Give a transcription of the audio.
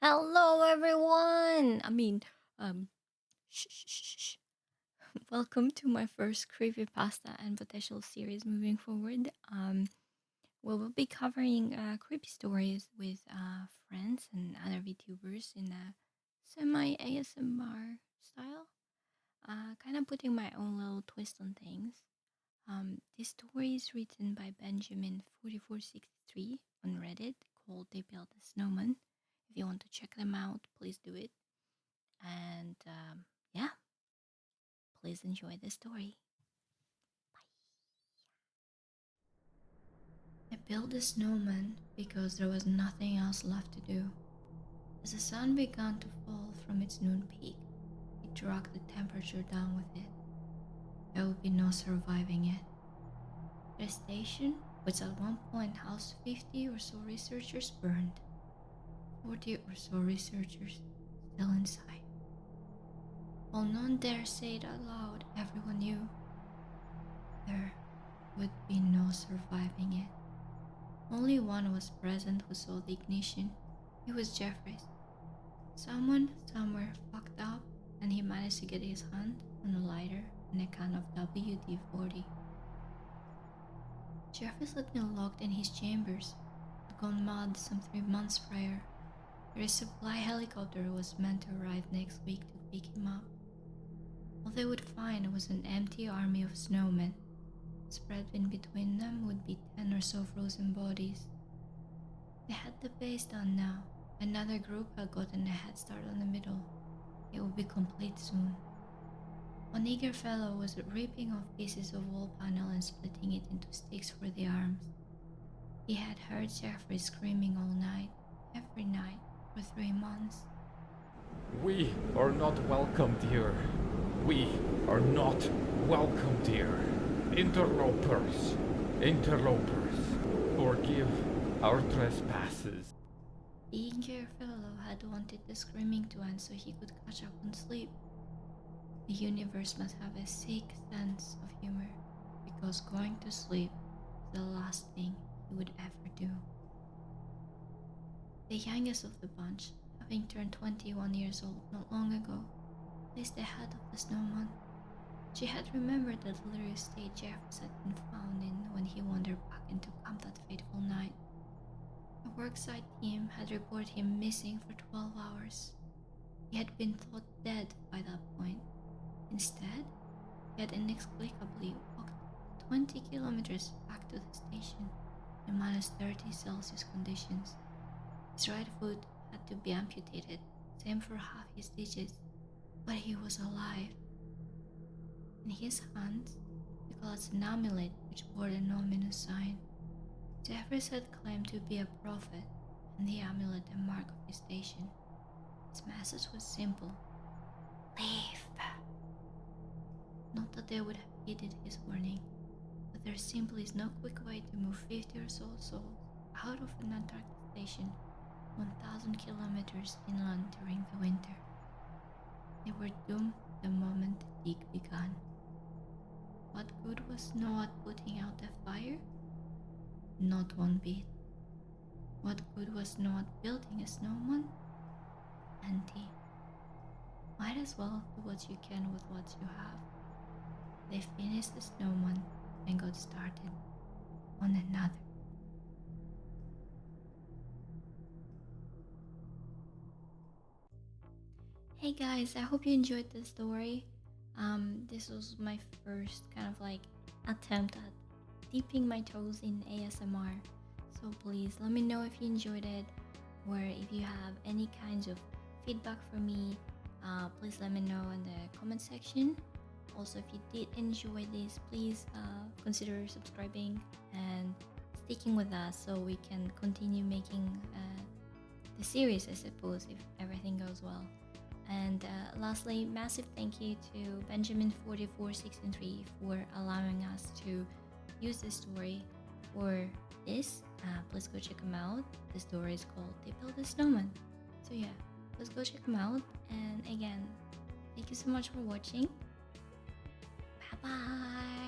Hello, everyone. Um, shh, shh, shh, shh. Welcome to my first creepypasta and potential series moving forward. We will be covering creepy stories with friends and other VTubers in a semi ASMR style. Kind of putting my own little twist on things. This story is written by Benjamin4463 on Reddit called They Built a Snowman. If you want to check them out, please do it. And yeah, please enjoy the story. I built a snowman because there was nothing else left to do. As the sun began to fall from its noon peak, it dragged the temperature down with it. There would be no surviving it. The station, which at one point housed 50 or so researchers, burned. 40 or so researchers still inside. While none dare say it out loud, everyone knew there would be no surviving it. Only one was present who saw the ignition. It was Jeffries. Someone somewhere fucked up and he managed to get his hand on a lighter and a can of WD-40. Jeffries had been locked in his chambers, had gone mad some 3 months prior. A resupply helicopter was meant to arrive next week to pick him up. All they would find was an empty army of snowmen. Spread in between them would be 10 or so frozen bodies. They had the base done now. Another group had gotten a head start on the middle. It would be complete soon. One eager fellow was ripping off pieces of wall panel and splitting it into sticks for the arms. He had heard Jeffrey screaming all night, every night, for 3 months. We are not welcomed here. We are not welcomed here. Interlopers, interlopers, forgive our trespasses. The eager fellow had wanted the screaming to end so he could catch up on sleep. The universe must have a sick sense of humor, because going to sleep is the last thing he would ever do. The youngest of the bunch, having turned 21 years old not long ago, placed the head of the snowman. She had remembered the delirious state Jeffers had been found in when he wandered back into camp that fateful night. The worksite team had reported him missing for 12 hours. He had been thought dead by that point. Instead, he had inexplicably walked 20 kilometers back to the station in minus 30 Celsius conditions. His right foot had to be amputated, same for half his digits, but he was alive. In his hands, he clutched an amulet which bore an ominous sign. Jeffries had claimed to be a prophet, and the amulet a mark of his station. His message was simple: leave. Not that they would have heeded his warning, but there simply is no quick way to move 50 or so souls out of an Antarctic station 1,000 kilometers inland during the winter. They were doomed the moment the dig began. What good was snow at putting out the fire? Not one bit. What good was snow at building a snowman? Plenty. Might as well do what you can with what you have. They finished the snowman and got started on another. Hey guys, I hope you enjoyed the story. This was my first kind of like attempt at dipping my toes in ASMR. So please let me know if you enjoyed it, or if you have any kinds of feedback for me. Please let me know in the comment section. Also, if you did enjoy this, please consider subscribing and sticking with us so we can continue making the series, I suppose, if everything goes well. And lastly, massive thank you to Benjamin4463 for allowing us to use this story for this. Please go check them out. The story is called They Built a Snowman. So yeah, let's go check them out. And again, thank you so much for watching. Bye bye.